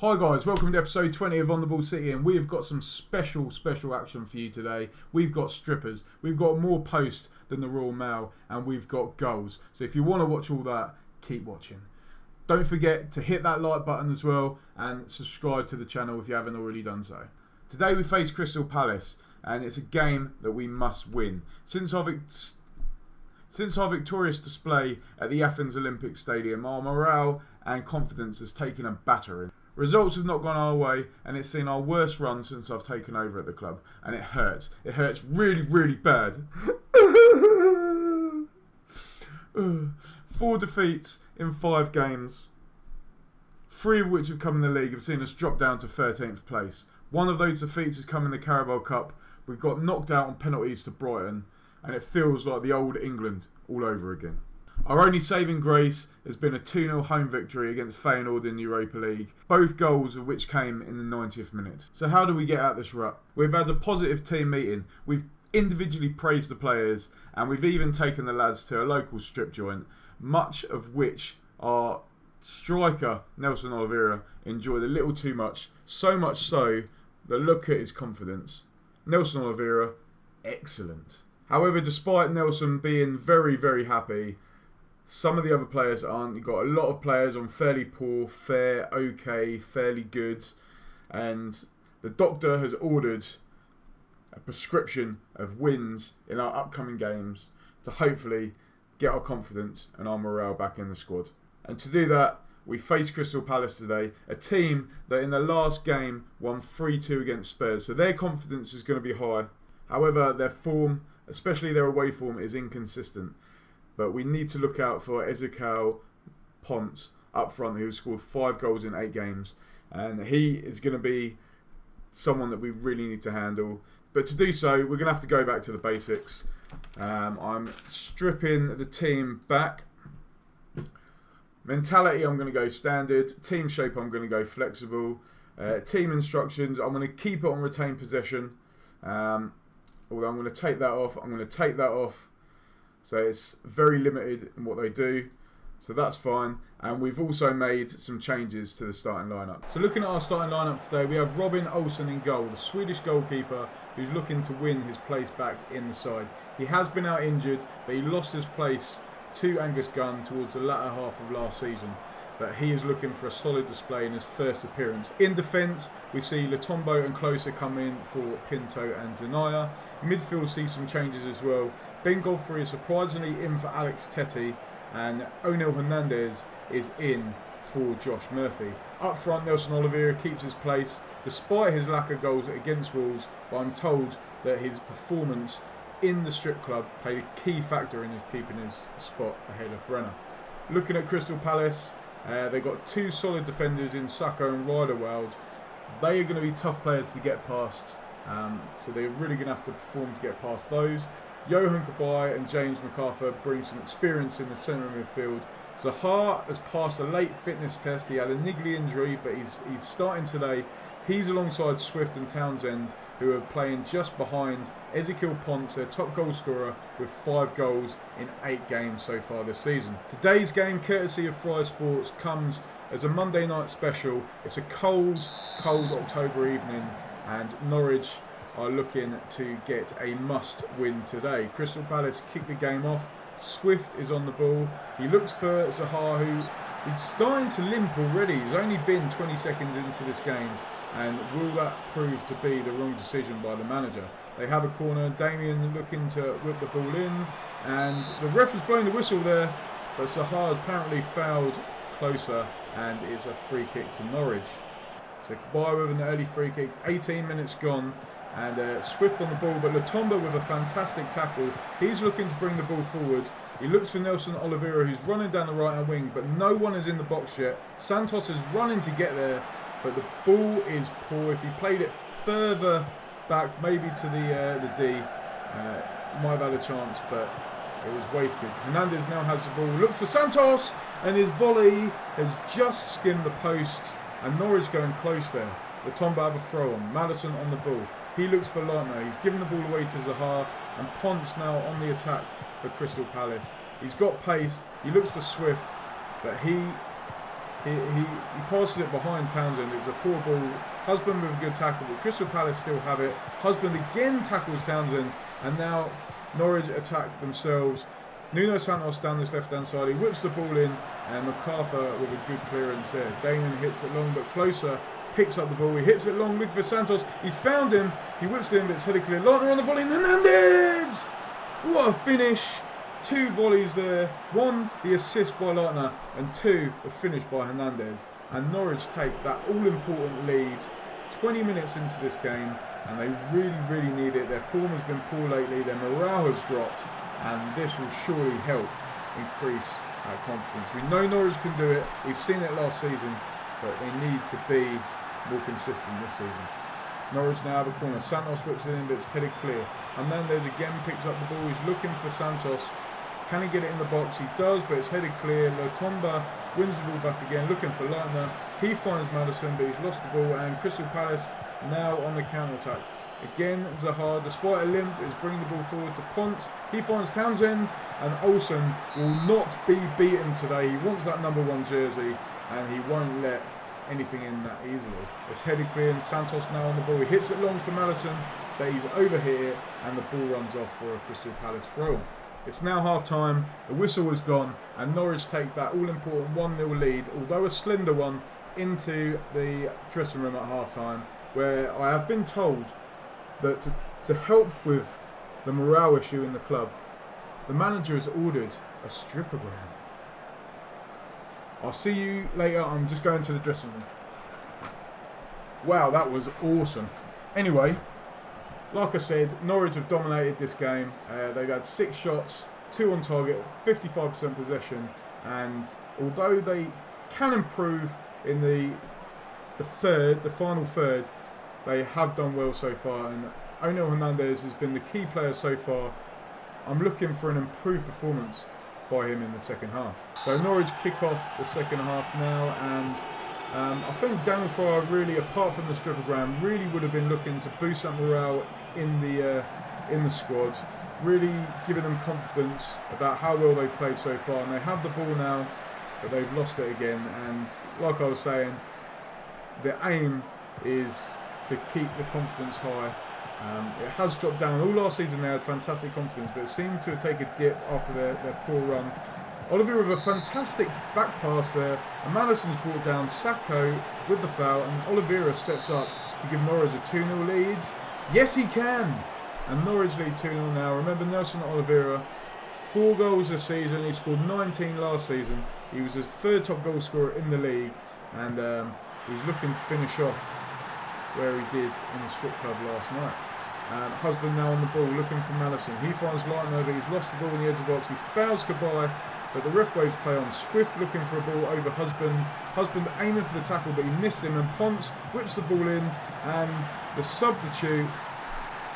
Hi guys, welcome to episode 20 of On The Ball City, and we've got some special action for you today. We've got strippers, we've got more posts than the Royal Mail, and we've got goals. So if you want to watch all that, keep watching. Don't forget to hit that like button as well, and subscribe to the channel if you haven't already done so. Today we face Crystal Palace, and it's a game that we must win. Since our victorious display at the Athens Olympic Stadium, our morale and confidence has taken a battering. Results have not gone our way, and it's seen our worst run since I've taken over at the club, and it hurts. It hurts really bad. 4 defeats in 5 games, 3 of which have come in the league, have seen us drop down to 13th place. One of those defeats has come in the Carabao Cup. We've got knocked out on penalties to Brighton, and it feels like the old England all over again. Our only saving grace has been a 2-0 home victory against Feyenoord in the Europa League, both goals of which came in the 90th minute. So how do we get out this rut? We've had a positive team meeting, we've individually praised the players, and we've even taken the lads to a local strip joint, much of which our striker, Nelson Oliveira, enjoyed a little too much, so much so that look at his confidence. Nelson Oliveira, excellent. However, despite Nelson being very happy, some of the other players aren't. You've got a lot of players on fairly poor, fair, okay, fairly good. And the doctor has ordered a prescription of wins in our upcoming games to hopefully get our confidence and our morale back in the squad. And to do that, we face Crystal Palace today, a team that in the last game won 3-2 against Spurs. So their confidence is going to be high. However, their form, especially their away form, is inconsistent. But we need to look out for Ezequiel Ponce up front, who scored 5 goals in 8 games. And he is going to be someone that we really need to handle. But to do so, we're going to have to go back to the basics. I'm stripping the team back. Mentality, I'm going to go standard. Team shape, I'm going to go flexible. Team instructions, I'm going to keep it on retained possession. Although I'm going to take that off. I'm going to take that off. So it's very limited in what they do. So that's fine. And we've also made some changes to the starting lineup. So looking at our starting lineup today, we have Robin Olsen in goal, the Swedish goalkeeper who's looking to win his place back in the side. He has been out injured, but he lost his place to Angus Gunn towards the latter half of last season. But he is looking for a solid display in his first appearance. In defence, we see Latombo and Closer come in for Pinto and Denaya. Midfield sees some changes as well. Ben Godfrey is surprisingly in for Alex Tettey, and Onel Hernandez is in for Josh Murphy. Up front, Nelson Oliveira keeps his place despite his lack of goals against Wolves, but I'm told that his performance in the strip club played a key factor in his keeping his spot ahead of Brenner. Looking at Crystal Palace, they've got 2 solid defenders in Sacco and Riderwald. They are going to be tough players to get past, so they're really going to have to perform to get past those. Johan Kabay and James MacArthur bring some experience in the centre of midfield. Zaha has passed a late fitness test. He had a niggly injury, but he's starting today. He's alongside Swift and Townsend, who are playing just behind Ezequiel Ponce, their top goal scorer, with 5 goals in 8 games so far this season. Today's game, courtesy of Fry Sports, comes as a Monday night special. It's a cold October evening, and Norwich are looking to get a must-win today. Crystal Palace kick the game off. Swift is on the ball. He looks for Zaha, who is starting to limp already. He's only been 20 seconds into this game. And will that prove to be the wrong decision by the manager? They have a corner. Damien looking to whip the ball in. And the ref has blown the whistle there. But Zaha has apparently fouled Closer. And it's a free kick to Norwich. So Kabay with an early free kick. 18 minutes gone. And Swift on the ball, but Latombo with a fantastic tackle. He's looking to bring the ball forward. He looks for Nelson Oliveira, who's running down the right-hand wing, but no one is in the box yet. Santos is running to get there, but the ball is poor. If he played it further back, maybe to the D, might have had a chance, but it was wasted. Hernandez now has the ball, looks for Santos, and his volley has just skimmed the post, and Norwich going close there. Latombo have a throw on. Madison on the ball. He looks for Leitner. He's given the ball away to Zaha, and Ponce now on the attack for Crystal Palace. He's got pace. He looks for Swift, but he He passes it behind Townsend. It was a poor ball. Husband with a good tackle, but Crystal Palace still have it. Husband again tackles Townsend, and now Norwich attack themselves. Nuno Santos down this left-hand side. He whips the ball in, and MacArthur with a good clearance there. Damon hits it long, but closer. Picks up the ball. He hits it long. Looking for Santos. He's found him. He whips it in, but it's headed clear. Leitner on the volley. Hernandez! What a finish! 2 volleys there. 1, the assist by Leitner, and 2, the finish by Hernandez. And Norwich take that all-important lead 20 minutes into this game, and they really, really need it. Their form has been poor lately. Their morale has dropped, and this will surely help increase confidence. We know Norwich can do it. We've seen it last season, but they need to be more consistent this season. Norwich now have a corner. Santos whips it in, but it's headed clear. Hernandez again picks up the ball. He's looking for Santos. Can he get it in the box? He does, but it's headed clear. Lotomba wins the ball back again, looking for Leitner. He finds Madison, but he's lost the ball, and Crystal Palace now on the counter-attack. Again, Zaha, despite a limp, is bringing the ball forward to Ponce. He finds Townsend, and Olsen will not be beaten today. He wants that number 1 jersey, and he won't let anything in that easily. It's headed clear, and Santos now on the ball. He hits it long for Madison, but he's overhit it, and the ball runs off for a Crystal Palace throw. It's now half-time, the whistle is gone, and Norwich take that all-important 1-0 lead, although a slender one, into the dressing room at half-time, where I have been told that to help with the morale issue in the club, the manager has ordered a strippogram. I'll see you later. I'm just going to the dressing room. Wow, that was awesome. Anyway, like I said, Norwich have dominated this game. They've had 6 shots, 2 on target, 55% possession, and although they can improve in the final third, they have done well so far, and Onel Hernandez has been the key player so far. I'm looking for an improved performance by him in the second half. So Norwich kick off the second half now, and I think Daniel Fryer really, apart from the strippogram, really would have been looking to boost that morale in the squad, really giving them confidence about how well they've played so far. And they have the ball now, but they've lost it again. And like I was saying, the aim is to keep the confidence high. It has dropped down. All last season they had fantastic confidence, but it seemed to take a dip after their poor run. Oliver with a fantastic back pass there, and Madison's brought down Sacco with the foul, and Oliveira steps up to give Norwich a 2-0 lead. Yes, he can! And Norwich lead 2-0 now. Remember, Nelson Oliveira, 4 goals this season. He scored 19 last season. He was his 3rd top goal scorer in the league, and he's looking to finish off where he did in the strip club last night. Husband now on the ball, looking for Madison. He finds Leitner, but he's lost the ball in the edge of the box. He fouls Kabay, but the ref waves play on. Swift looking for a ball over Husband. Husband aiming for the tackle, but he missed him, and Ponce whips the ball in, and the substitute,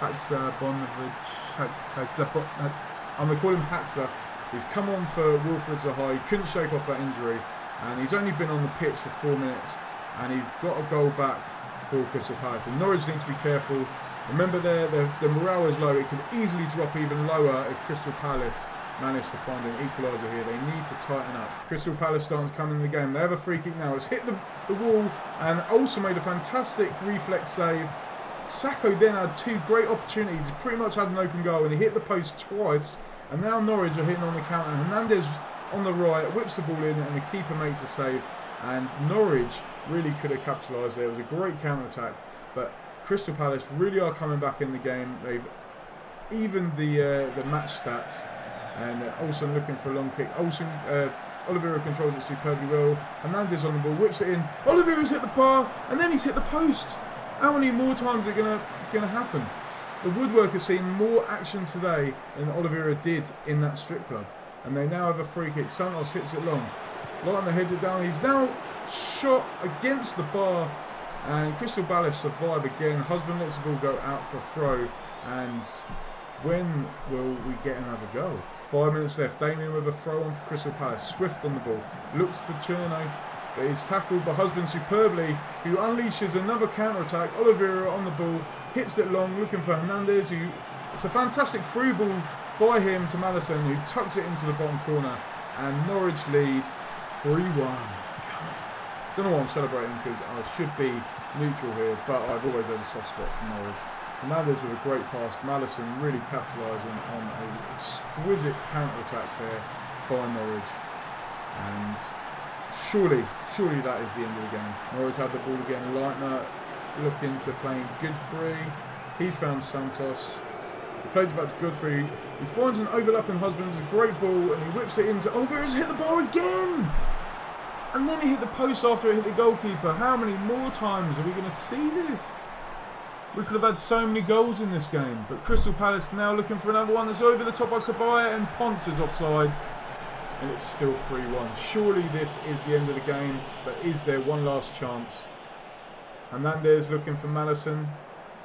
I'm going to call him Haxa. He's come on for Wilfred Zaha. He couldn't shake off that injury, and he's only been on the pitch for 4 minutes, and he's got a goal back for Crystal Palace. And Norwich need to be careful. Remember, the morale is low. It could easily drop even lower if Crystal Palace manage to find an equaliser here. They need to tighten up. Crystal Palace starting to come in the game. They have a free kick now. It's hit the wall, and also made a fantastic reflex save. Sacco then had 2 great opportunities. He pretty much had an open goal, and he hit the post twice. And now Norwich are hitting on the counter. Hernandez on the right whips the ball in, and the keeper makes a save. And Norwich really could have capitalised there. It was a great counter-attack, but Crystal Palace really are coming back in the game. They've evened the match stats, and Olsen looking for a long kick. Oliveira controls it superbly well. Hernandez on the ball, whips it in. Oliveira's hit the bar, and then he's hit the post. How many more times are gonna happen? The Woodwork has seen more action today than Oliveira did in that strip club, and they now have a free kick. Santos hits it long. Leitner heads it down. He's now shot against the bar, and Crystal Palace survive again. Husband lets the ball go out for a throw, and when will we get another goal? 5 minutes left. Damien with a throw on for Crystal Palace. Swift on the ball. Looks for Cherno, but he's tackled by Husband superbly, who unleashes another counter-attack. Oliveira on the ball. Hits it long, looking for Hernandez. It's a fantastic through ball by him to Madison, who tucks it into the bottom corner. And Norwich lead 3-1. Don't know why I'm celebrating because I should be neutral here, but I've always had a soft spot for Norwich. Fernandes with a great pass. Maddison really capitalising on an exquisite counter-attack there by Norwich. And surely that is the end of the game. Norwich had the ball again. Leitner looking to playing Godfrey. He's found Santos. He plays it back to Godfrey. He finds an overlapping Husband. It's a great ball and he whips it into... Oh, there's hit the bar again! And then he hit the post after it hit the goalkeeper. How many more times are we going to see this? We could have had so many goals in this game. But Crystal Palace now looking for another one that's over the top by Kabaya, and Ponce is offside. And it's still 3-1. Surely this is the end of the game. But is there one last chance? Hernandez looking for Maddison.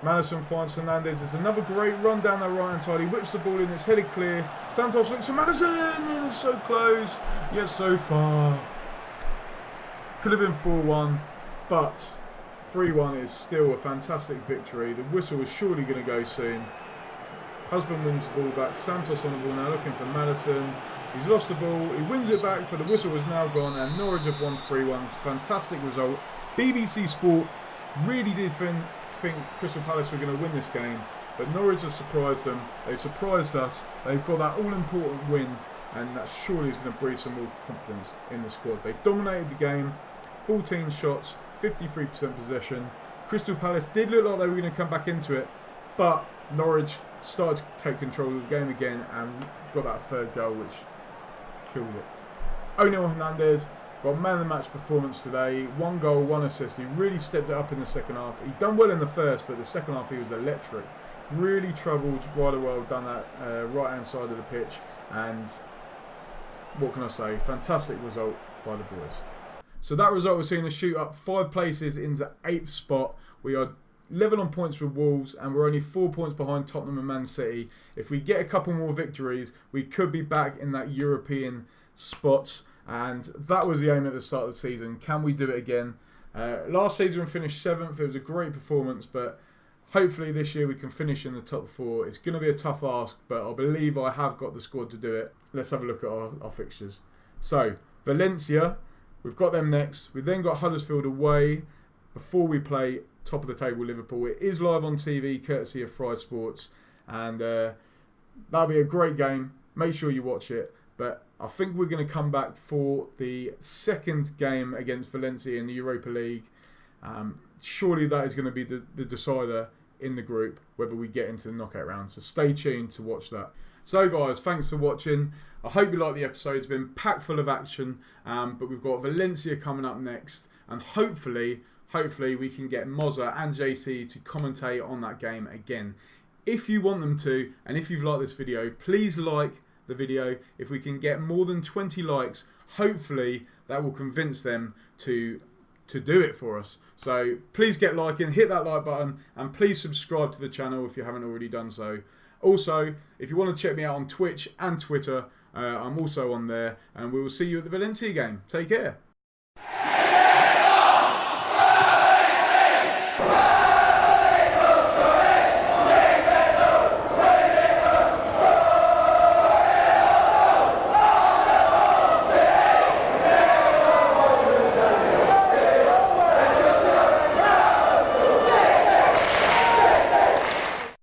Maddison finds Hernandez. It's another great run down the right hand side. He whips the ball in. It's headed clear. Santos looks for Maddison. And it's so close. Yet so far. Could have been 4-1. But 3-1 is still a fantastic victory. The whistle is surely going to go soon. Husband wins the ball back. Santos on the ball now looking for Maddison. He's lost the ball. He wins it back, but the whistle is now gone. And Norwich have won 3-1. It's a fantastic result. BBC Sport really did think Crystal Palace were going to win this game. But Norwich have surprised them. They've surprised us. They've got that all-important win. And that surely is going to breed some more confidence in the squad. They dominated the game. 14 shots. 53% possession. Crystal Palace did look like they were going to come back into it, but Norwich started to take control of the game again and got that third goal, which killed it. Onel Hernandez got man of the match performance today. 1 goal, 1 assist. He really stepped it up in the second half. He done well in the first, but the second half he was electric. Really troubled rather well done that right hand side of the pitch, and what can I say? Fantastic result by the boys. So that result was seeing us shoot up 5 places into 8th spot. We are level on points with Wolves and we're only 4 points behind Tottenham and Man City. If we get a couple more victories, we could be back in that European spot. And that was the aim at the start of the season. Can we do it again? Last season we finished 7th. It was a great performance, but hopefully this year we can finish in the top 4. It's going to be a tough ask, but I believe I have got the squad to do it. Let's have a look at our fixtures. So, Valencia... We've got them next. We've then got Huddersfield away before we play top of the table Liverpool. It is live on TV, courtesy of Fry Sports. And that'll be a great game. Make sure you watch it. But I think we're going to come back for the second game against Valencia in the Europa League. Surely that is going to be the decider in the group, whether we get into the knockout round. So stay tuned to watch that. So guys, thanks for watching. I hope you liked the episode. It's been packed full of action, but we've got Valencia coming up next, and hopefully we can get Mozza and JC to commentate on that game again. If you want them to, and if you've liked this video, please like the video. If we can get more than 20 likes, hopefully that will convince them to do it for us. So please get liking, hit that like button, and please subscribe to the channel if you haven't already done so. Also, if you want to check me out on Twitch and Twitter, I'm also on there, and we will see you at the Valencia game. Take care.